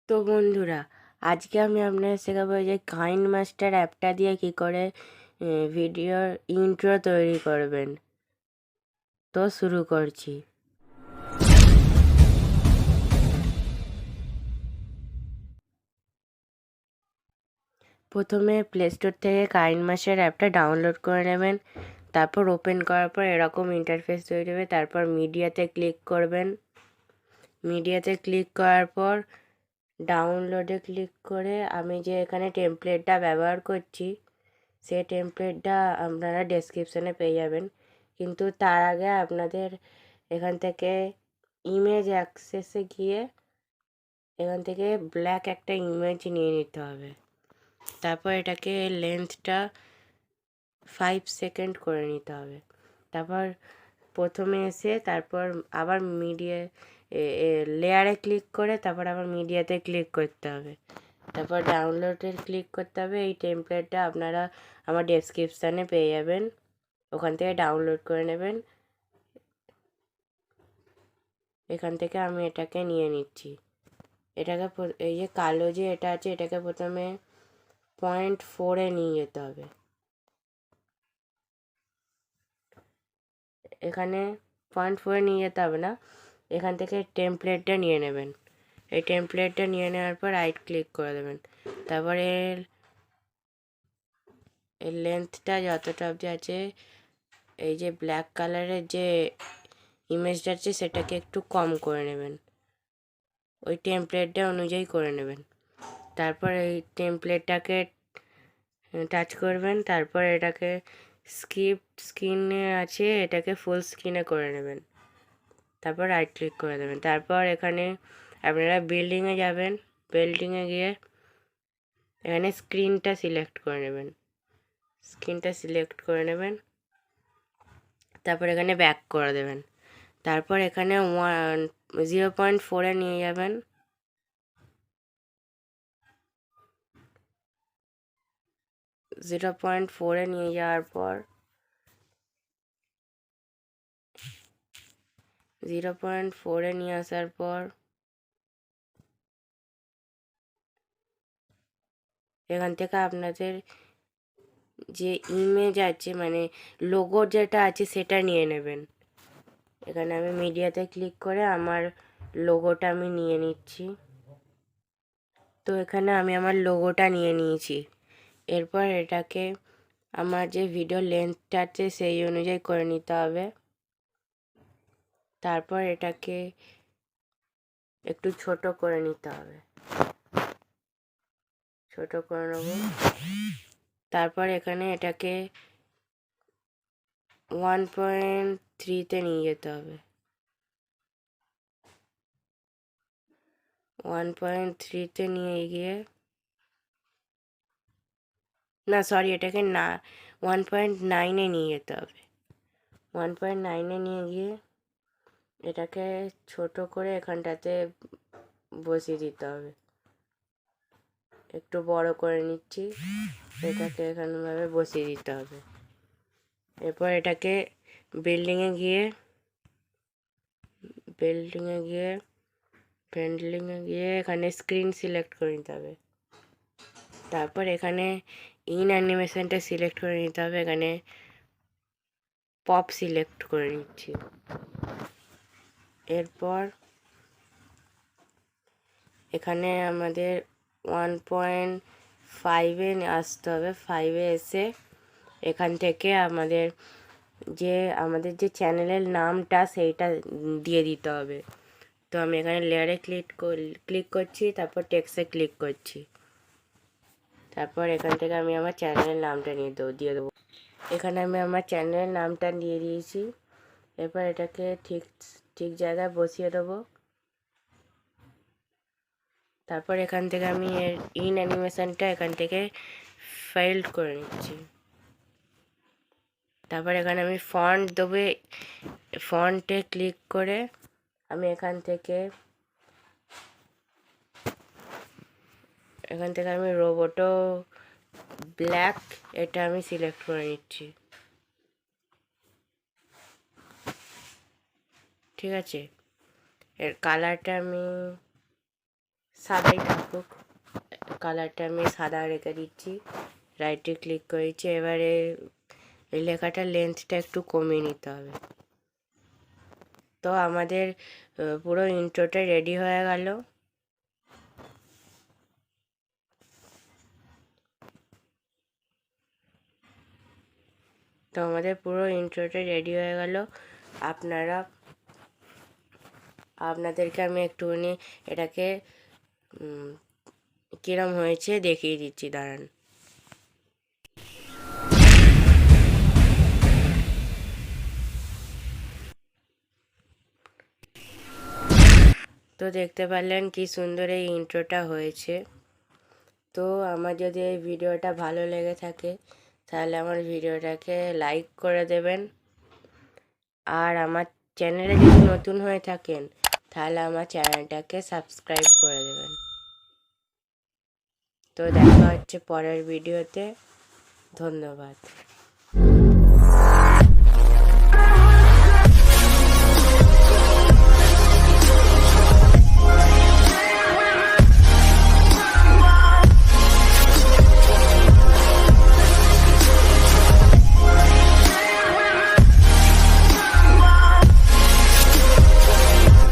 তো বন্ধুরা, আজকে আমি আপনাদের শেখাবো যে কাইনমাস্টার অ্যাপটা দিয়ে কী করে ভিডিওর ইন্ট্রো তৈরি করবেন। তো শুরু করছি। প্রথমে প্লে স্টোর থেকে কাইনমাস্টার অ্যাপটা ডাউনলোড করে নেবেন। তারপর ওপেন করার পর এরকম ইন্টারফেস তৈরি হবে। তারপর মিডিয়াতে ক্লিক করবেন। মিডিয়াতে ক্লিক করার পর ডাউনলোডে ক্লিক করে আমি যে এখানে টেমপ্লেটটা ব্যবহার করছি সেই টেমপ্লেটটা আপনারা ডেসক্রিপশানে পেয়ে যাবেন। কিন্তু তার আগে আপনাদের এখান থেকে ইমেজ অ্যাক্সেসে গিয়ে এখান থেকে ব্ল্যাক একটা ইমেজ নিয়ে নিতে হবে। তারপর এটাকে লেন্থটা 5 সেকেন্ড করে নিতে হবে। তারপর প্রথমে এসে তারপর আবার লেয়ারে ক্লিক করে তারপর আবার মিডিয়াতে ক্লিক করতে হবে। তারপর ডাউনলোডে ক্লিক করতে হবে। এই টেমপ্লেটটা আপনারা আমার ডেসক্রিপশানে পেয়ে যাবেন, ওখান থেকে ডাউনলোড করে নেবেন। এখান থেকে আমি এটাকে নিয়ে নিচ্ছি। এটাকে এই যে কালো যে এটা আছে এটাকে প্রথমে 0.4-এ নিয়ে যেতে হবে। এখানে 0.4-এ নিয়ে যেতে হবে না, এখান থেকে টেমপ্লেটটা নিয়ে নেবেন। এই টেমপ্লেটটা নিয়ে নেওয়ার পর রাইট ক্লিক করে দেবেন। তারপরে এর লেন্থটা যতটা অবধি আছে, এই যে ব্ল্যাক কালারের যে ইমেজটা আছে সেটাকে একটু কম করে নেবেন, ওই টেমপ্লেটটা অনুযায়ী করে নেবেন। তারপর এই টেমপ্লেটটাকে টাচ করবেন। তারপর এটাকে স্ক্রিনে আছে এটাকে ফুল স্ক্রিনে করে নেবেন। তারপর রাইট ক্লিক করে দেবেন। তারপর এখানে আপনারা বিল্ডিংয়ে যাবেন। বিল্ডিংয়ে গিয়ে এখানে স্ক্রিনটা সিলেক্ট করে নেবেন। স্ক্রিনটা সিলেক্ট করে নেবেন। তারপর এখানে ব্যাক করে দেবেন। তারপর এখানে 0.4-এ নিয়ে যাবেন। 0.4-এ নিয়ে যাওয়ার পর 0.4-এ নিয়ে আসার পর এখান থেকে আপনাদের যে ইমেজ আছে মানে লোগো যেটা আছে সেটা নিয়ে নেবেন। এখানে আমি মিডিয়াতে ক্লিক করে আমার লোগোটা আমি নিয়ে নিচ্ছি। তো এখানে আমি আমার লোগোটা নিয়ে নিয়েছি। এরপর এটাকে আমার যে ভিডিও লেন্থটা আছে সেই অনুযায়ী করে নিতে হবে। তারপর এটাকে একটু ছোট করে নিতে হবে, ছোট করে নেব। তারপর এখানে এটাকে 1.3-তে নিয়ে যেতে হবে। 1.3-তে নিয়ে গিয়ে না সরি এটাকে 1.9-এ নিয়ে যেতে হবে। 1.9-এ নিয়ে গিয়ে এটাকে ছোট করে এখানটাতে বসিয়ে দিতে হবে। একটু বড় করে নিচ্ছি, এটাকে এখানভাবে বসিয়ে দিতে হবে। এরপর এটাকে বিল্ডিংয়ে গিয়ে এখানে স্ক্রিন সিলেক্ট করে নিতে হবে। তারপর এখানে অ্যানিমেশনটা সিলেক্ট করে নিতে হবে। এখানে পপ সিলেক্ট করে নিচ্ছি। এরপর এখানে আমাদের 1.5-এ আসতে হবে। 5-এ এসে এখান থেকে আমাদের যে চ্যানেলের নামটা সেইটা দিয়ে দিতে হবে। তো আমি এখানে লেয়ারে ক্লিক করছি, তারপর টেক্সটে ক্লিক করছি। তারপর এখান থেকে আমি আমার চ্যানেলের নামটা দিয়ে দেবো। এখানে আমি আমার চ্যানেলের নামটা দিয়ে দিয়েছি। এরপর এটাকে ঠিক জায়গায় বসিয়ে দেবো। তারপর এখান থেকে আমি এর অ্যানিমেশনটা এখান থেকে ফাইল্ড করে নিচ্ছি। তারপর এখানে আমি ফন্ট দেবো। ফন্টে ক্লিক করে আমি এখান থেকে আমি রোবোটো ব্ল্যাক এটা আমি সিলেক্ট করে নিচ্ছি। ঠিক আছে, এর কালারটা আমি সাদাই থাকুক, কালারটা আমি সাদা রেখে দিচ্ছি। রাইটে ক্লিক করেছি। এবারে এই লেখাটার লেন্থটা একটু কমিয়ে নিতে হবে। তো আমাদের পুরো ইন্ট্রোটা রেডি হয়ে গেল। তো আমাদের পুরো ইন্ট্রোটা রেডি হয়ে গেল। আপনাদেরকে আমি একটুখানি এটাকে কিরম হয়েছে দেখিয়ে দিচ্ছি, দাঁড়ান। তো দেখতে পারলেন কি সুন্দর এই ইন্ট্রোটা হয়েছে। তো আমার যদি এই ভিডিওটা ভালো লেগে থাকে তাহলে আমার ভিডিওটাকে লাইক করে দেবেন। আর আমার চ্যানেলে যদি নতুন হয়ে থাকেন তাহলে আমার চ্যানেলটাকে সাবস্ক্রাইব করে দেবেন। তো দেখা হচ্ছে পরের ভিডিওতে। ধন্যবাদ।